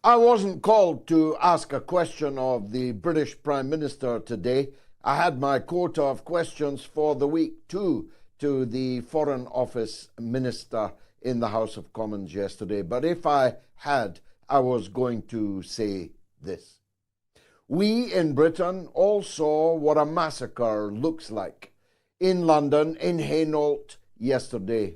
I wasn't called to ask a question of the British Prime Minister today. I had my quota of questions for the week too to the Foreign Office Minister in the House of Commons yesterday. But if I had, I was going to say this. We in Britain all saw what a massacre looks like in London, in Hainault yesterday,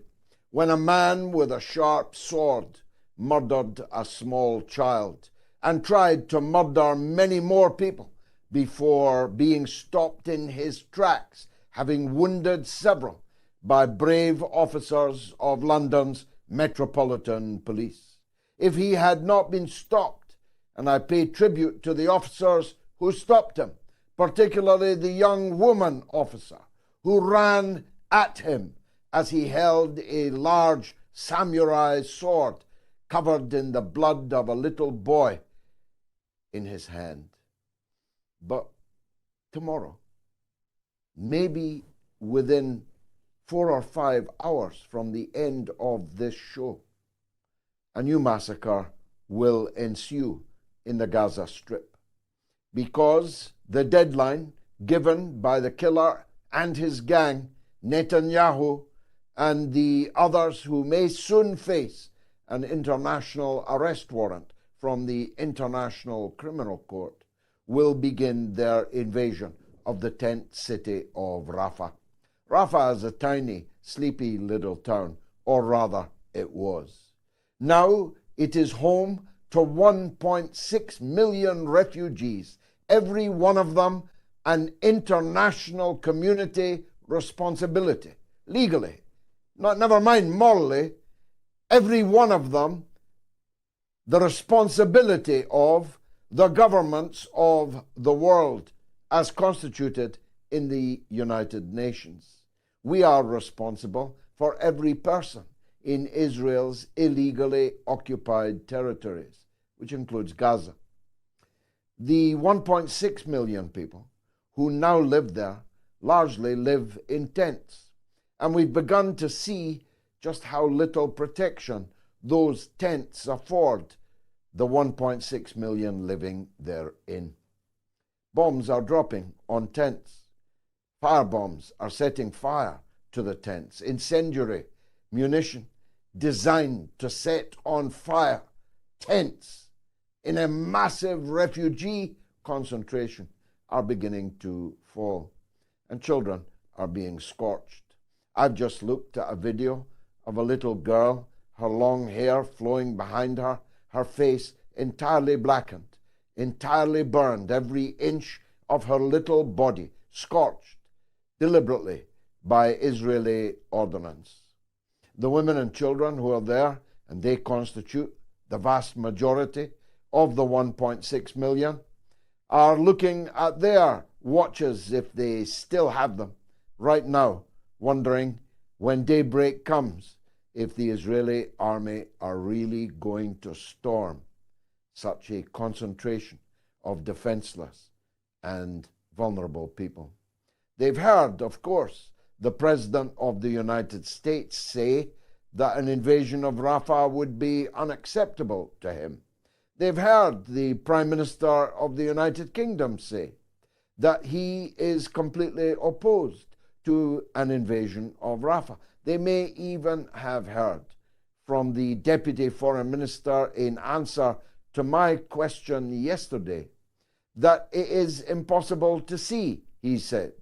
when a man with a sharp sword murdered a small child and tried to murder many more people before being stopped in his tracks, having wounded several by brave officers of London's Metropolitan Police. If he had not been stopped, and I pay tribute to the officers who stopped him, particularly the young woman officer who ran at him as he held a large samurai sword covered in the blood of a little boy in his hand. But tomorrow, maybe within 4 or 5 hours from the end of this show, a new massacre will ensue in the Gaza Strip, because the deadline given by the killer and his gang, Netanyahu, and the others who may soon face an international arrest warrant from the International Criminal Court, will begin their invasion of the tent city of Rafah. Rafah is a tiny, sleepy little town, or rather it was. Now it is home to 1.6 million refugees, every one of them an international community responsibility, legally, never mind morally, every one of them the responsibility of the governments of the world as constituted in the United Nations. We are responsible for every person in Israel's illegally occupied territories, which includes Gaza. The 1.6 million people who now live there largely live in tents, and we've begun to see just how little protection those tents afford the 1.6 million living therein. Bombs are dropping on tents. Firebombs are setting fire to the tents. Incendiary munition designed to set on fire tents in a massive refugee concentration are beginning to fall, and children are being scorched. I've just looked at a video of a little girl, her long hair flowing behind her, her face entirely blackened, entirely burned, every inch of her little body scorched deliberately by Israeli ordnance. The women and children who are there, and they constitute the vast majority of the 1.6 million, are looking at their watches, if they still have them, right now, wondering when daybreak comes if the Israeli army are really going to storm such a concentration of defenseless and vulnerable people. They've heard, of course, the President of the United States say that an invasion of Rafah would be unacceptable to him. They've heard the Prime Minister of the United Kingdom say that he is completely opposed to an invasion of Rafah. They may even have heard from the Deputy Foreign Minister in answer to my question yesterday that it is impossible to see, he said,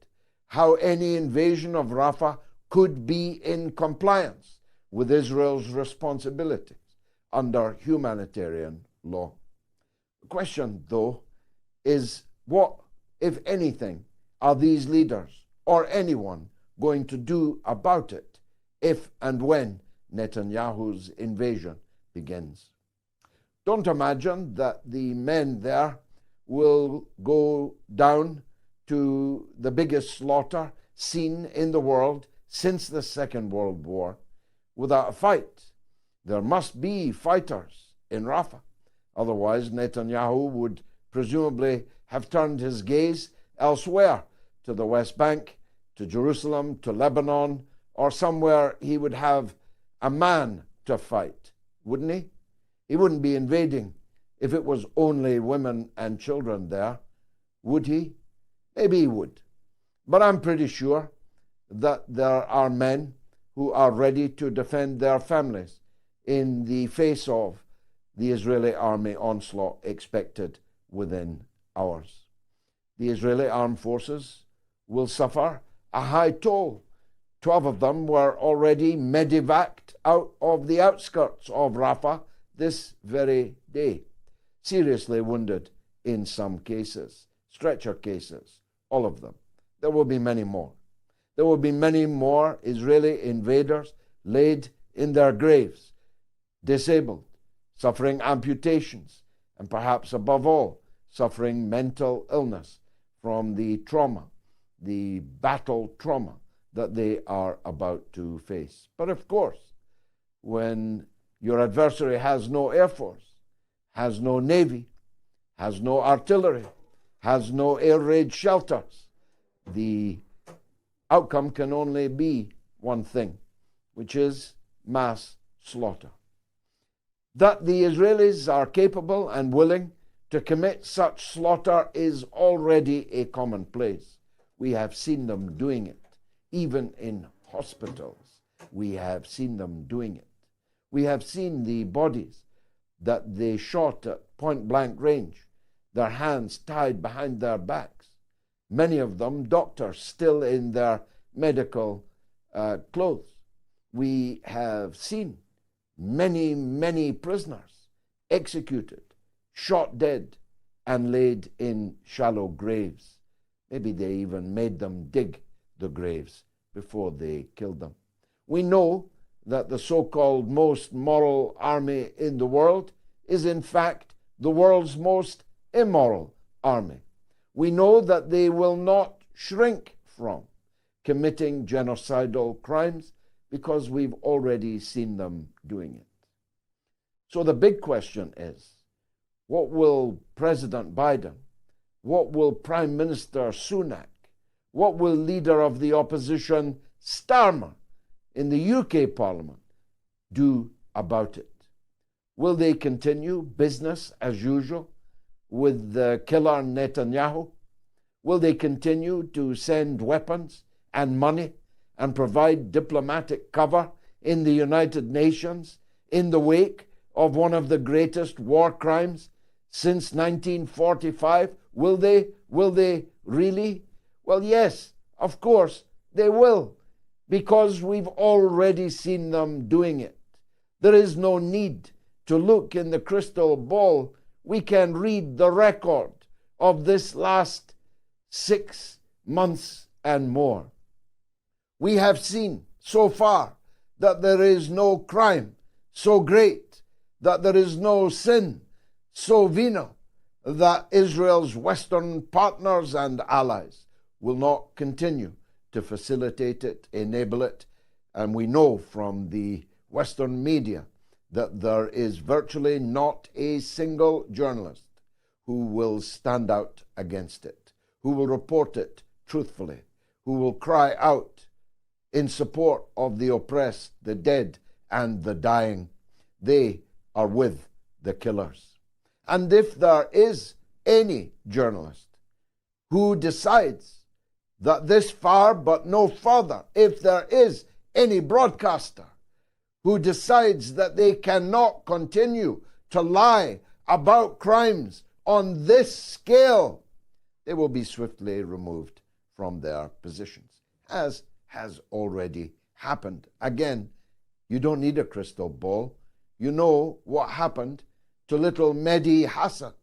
how any invasion of Rafah could be in compliance with Israel's responsibilities under humanitarian law. The question, though, is what, if anything, are these leaders or anyone going to do about it if and when Netanyahu's invasion begins? Don't imagine that the men there will go down to the biggest slaughter seen in the world since the Second World War without a fight. There must be fighters in Rafah. Otherwise, Netanyahu would presumably have turned his gaze elsewhere, to the West Bank, to Jerusalem, to Lebanon, or somewhere he would have a man to fight, wouldn't he? He wouldn't be invading if it was only women and children there. Would he? Maybe he would. But I'm pretty sure that there are men who are ready to defend their families in the face of the Israeli army onslaught expected within hours. The Israeli armed forces will suffer a high toll. 12 of them were already medevaced out of the outskirts of Rafah this very day, seriously wounded in some cases, stretcher cases, all of them. There will be many more. There will be many more Israeli invaders laid in their graves, disabled, suffering amputations, and perhaps above all, suffering mental illness from the trauma, the battle trauma that they are about to face. But of course, when your adversary has no air force, has no navy, has no artillery, has no air raid shelters, the outcome can only be one thing, which is mass slaughter. That the Israelis are capable and willing to commit such slaughter is already a commonplace. We have seen them doing it, even in hospitals. We have seen them doing it. We have seen the bodies that they shot at point-blank range, their hands tied behind their backs. Many of them doctors still in their medical clothes. We have seen many prisoners executed, shot dead, and laid in shallow graves. Maybe they even made them dig the graves before they killed them. We know that the so-called most moral army in the world is in fact the world's most immoral army. We know that they will not shrink from committing genocidal crimes because we've already seen them doing it. So the big question is, what will President Biden, what will Prime Minister Sunak, what will Leader of the Opposition Starmer in the UK Parliament do about it? Will they continue business as usual with the killer Netanyahu? Will they continue to send weapons and money and provide diplomatic cover in the United Nations in the wake of one of the greatest war crimes since 1945? Will they? Will they really? Well, yes, of course they will, because we've already seen them doing it. There is no need to look in the crystal ball. We can read the record of this last 6 months and more. We have seen so far that there is no crime so great, that there is no sin so venial, that Israel's Western partners and allies will not continue to facilitate it, enable it. And we know from the Western media that there is virtually not a single journalist who will stand out against it, who will report it truthfully, who will cry out in support of the oppressed, the dead, and the dying. They are with the killers. And if there is any journalist who decides that this far but no further, if there is any broadcaster who decides that they cannot continue to lie about crimes on this scale, they will be swiftly removed from their positions, as has already happened. Again, you don't need a crystal ball. You know what happened to little Mehdi Hassan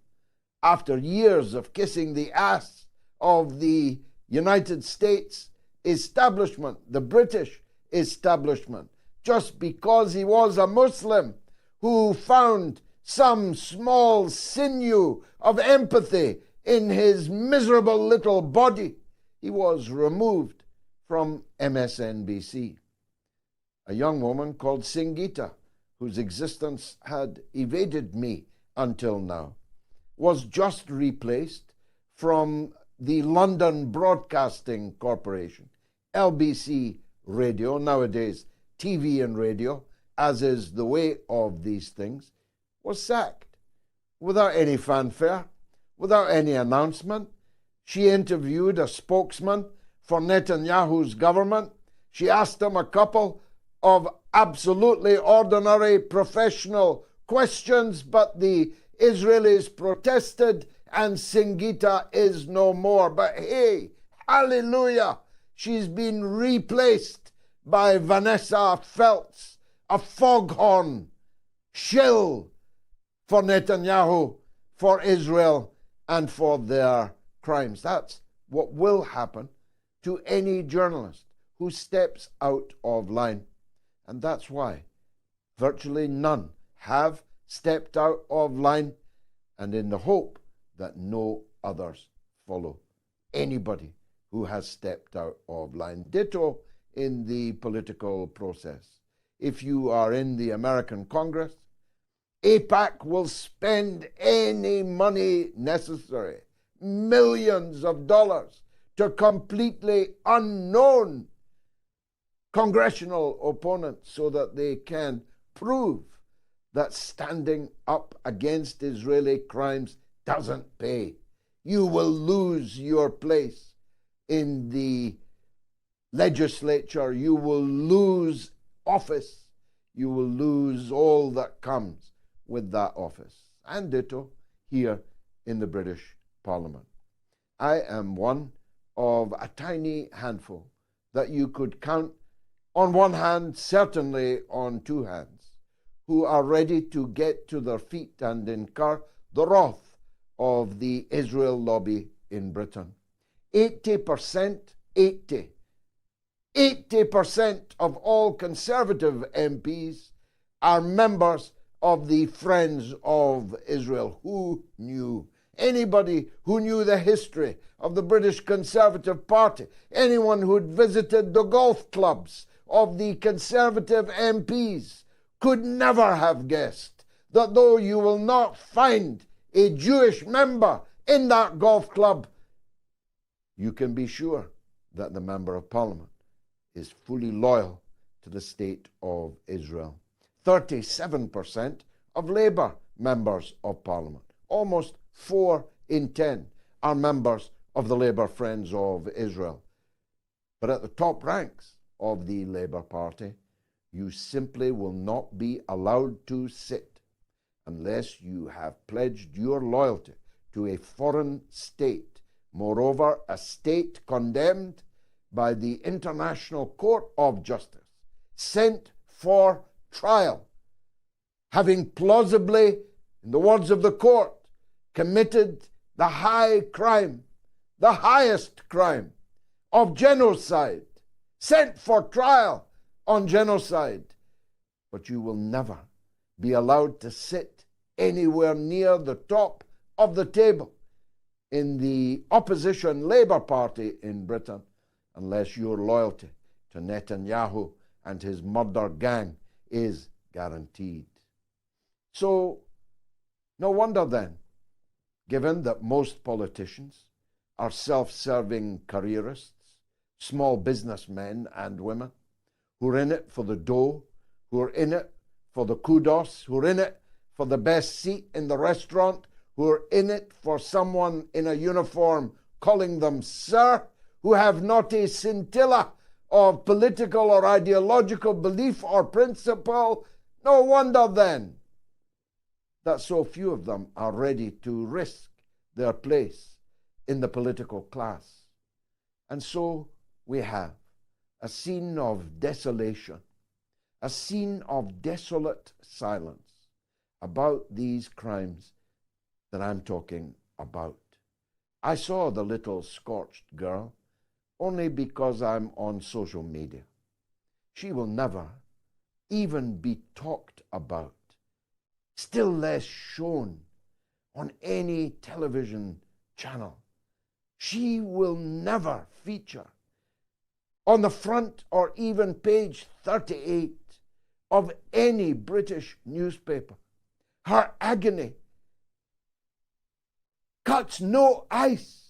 after years of kissing the ass of the United States establishment, the British establishment, just because he was a Muslim who found some small sinew of empathy in his miserable little body. He was removed from MSNBC. A young woman called Singita, whose existence had evaded me until now, was just replaced from the London Broadcasting Corporation, LBC Radio, nowadays TV and radio, as is the way of these things, was sacked. without any fanfare, without any announcement. She interviewed a spokesman for Netanyahu's government. She asked him a couple of absolutely ordinary professional questions, but the Israelis protested and Singita is no more. But hey, hallelujah, she's been replaced by Vanessa Feltz, a foghorn shill for Netanyahu, for Israel, and for their crimes. That's what will happen to any journalist who steps out of line. And that's why virtually none have stepped out of line, and in the hope that no others follow. Anybody who has stepped out of line. Ditto in the political process. If you are in the American Congress, AIPAC will spend any money necessary, millions of dollars, to completely unknown congressional opponents so that they can prove that standing up against Israeli crimes doesn't pay. You will lose your place in the legislature. You will lose office. You will lose all that comes with that office. And ditto here in the British Parliament. I am one of a tiny handful that you could count on one hand, certainly on two hands, who are ready to get to their feet and incur the wrath of the Israel lobby in Britain. 80% of all Conservative MPs are members of the Friends of Israel. Who knew? Anybody who knew the history of the British Conservative Party, anyone who'd visited the golf clubs of the Conservative MPs, could never have guessed that though you will not find a Jewish member in that golf club, you can be sure that the Member of Parliament is fully loyal to the State of Israel. 37% of Labour members of Parliament, almost 4 in 10, are members of the Labour Friends of Israel. But at the top ranks of the Labour Party, you simply will not be allowed to sit unless you have pledged your loyalty to a foreign state, moreover a state condemned by the International Court of Justice, sent for trial, having plausibly, in the words of the court, committed the high crime, the highest crime of genocide, sent for trial on genocide. But you will never be allowed to sit anywhere near the top of the table in the opposition Labour Party in Britain unless your loyalty to Netanyahu and his murder gang is guaranteed. So, no wonder then, given that most politicians are self-serving careerists, small businessmen and women, who are in it for the dough, who are in it for the kudos, who are in it for the best seat in the restaurant, who are in it for someone in a uniform calling them sir, who have not a scintilla of political or ideological belief or principle. No wonder then that so few of them are ready to risk their place in the political class. And so we have a scene of desolation, a scene of desolate silence about these crimes that I'm talking about. I saw the little scorched girl only because I'm on social media. She will never even be talked about, still less shown on any television channel. She will never feature on the front or even page 38 of any British newspaper. Her agony cuts no ice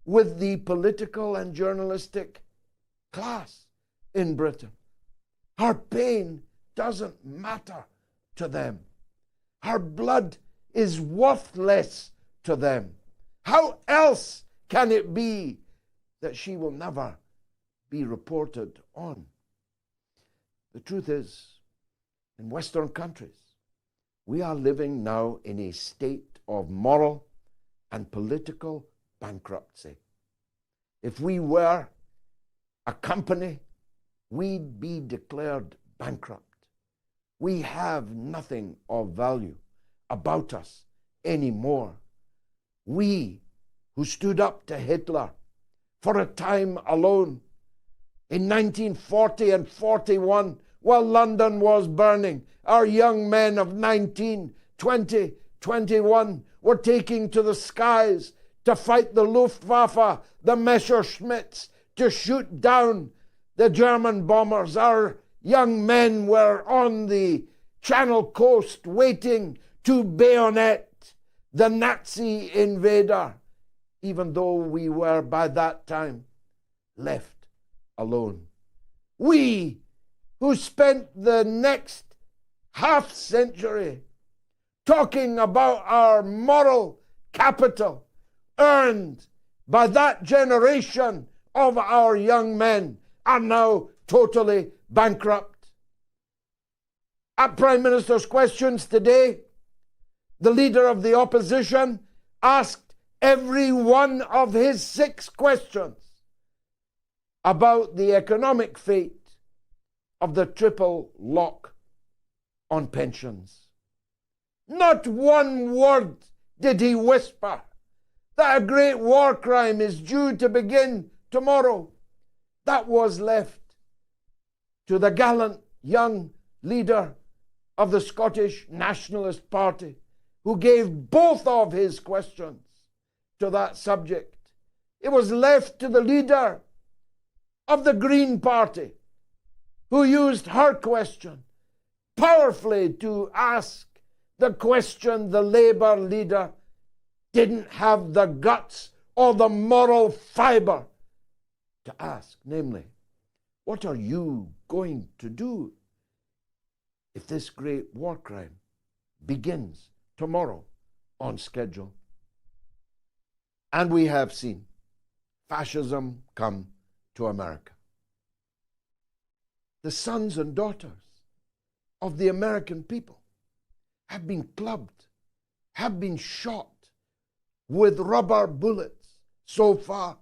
with the political and journalistic class in Britain. Her pain doesn't matter to them. Her blood is worthless to them. How else can it be that she will never be reported on? The truth is, in Western countries, we are living now in a state of moral and political bankruptcy. If we were a company, we'd be declared bankrupt. We have nothing of value about us anymore. We who stood up to Hitler for a time alone in 1940 and 41, while London was burning, our young men of 19, 20, 21 were taking to the skies to fight the Luftwaffe, the Messerschmitts, to shoot down the German bombers. Our young men were on the Channel coast waiting to bayonet the Nazi invader, even though we were by that time left alone. We who spent the next half century talking about our moral capital earned by that generation of our young men are now totally bankrupt. At Prime Minister's Questions today, the leader of the opposition asked every one of his 6 questions about the economic fate of the triple lock on pensions. Not one word did he whisper that a great war crime is due to begin tomorrow. That was left to the gallant young leader of the Scottish Nationalist Party, who gave both of his questions to that subject. It was left to the leader of the Green Party, who used her question powerfully to ask the question the Labour leader didn't have the guts or the moral fibre to ask, namely, what are you going to do if this great war crime begins tomorrow on schedule? And we have seen fascism come to America. The sons and daughters of the American people have been clubbed, have been shot with rubber bullets so far,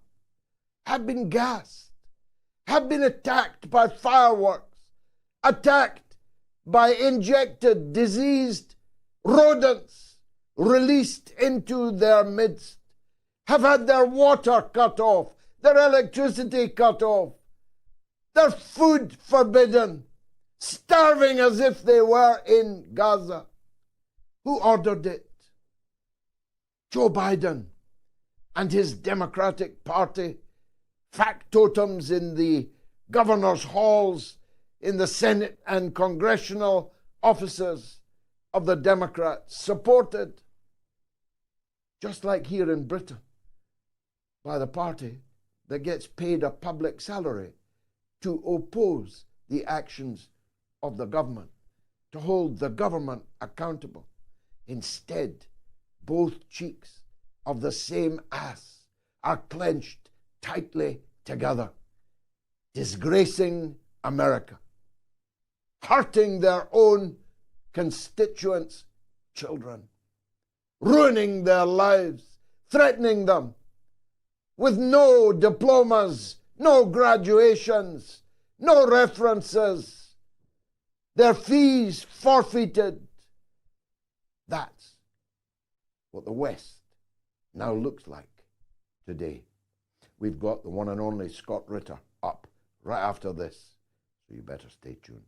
have been gassed, have been attacked by fireworks, attacked by injected, diseased rodents released into their midst, have had their water cut off, their electricity cut off, their food forbidden, starving as if they were in Gaza. Who ordered it? Joe Biden and his Democratic Party, factotums in the governor's halls, in the Senate and congressional offices of the Democrats, supported, just like here in Britain, by the party that gets paid a public salary to oppose the actions of the government, to hold the government accountable. Instead, both cheeks of the same ass are clenched tightly together, disgracing America, hurting their own constituents' children, ruining their lives, threatening them with no diplomas, no graduations, no references, their fees forfeited. That's what the West now looks like today. We've got the one and only Scott Ritter up right after this, so you better stay tuned.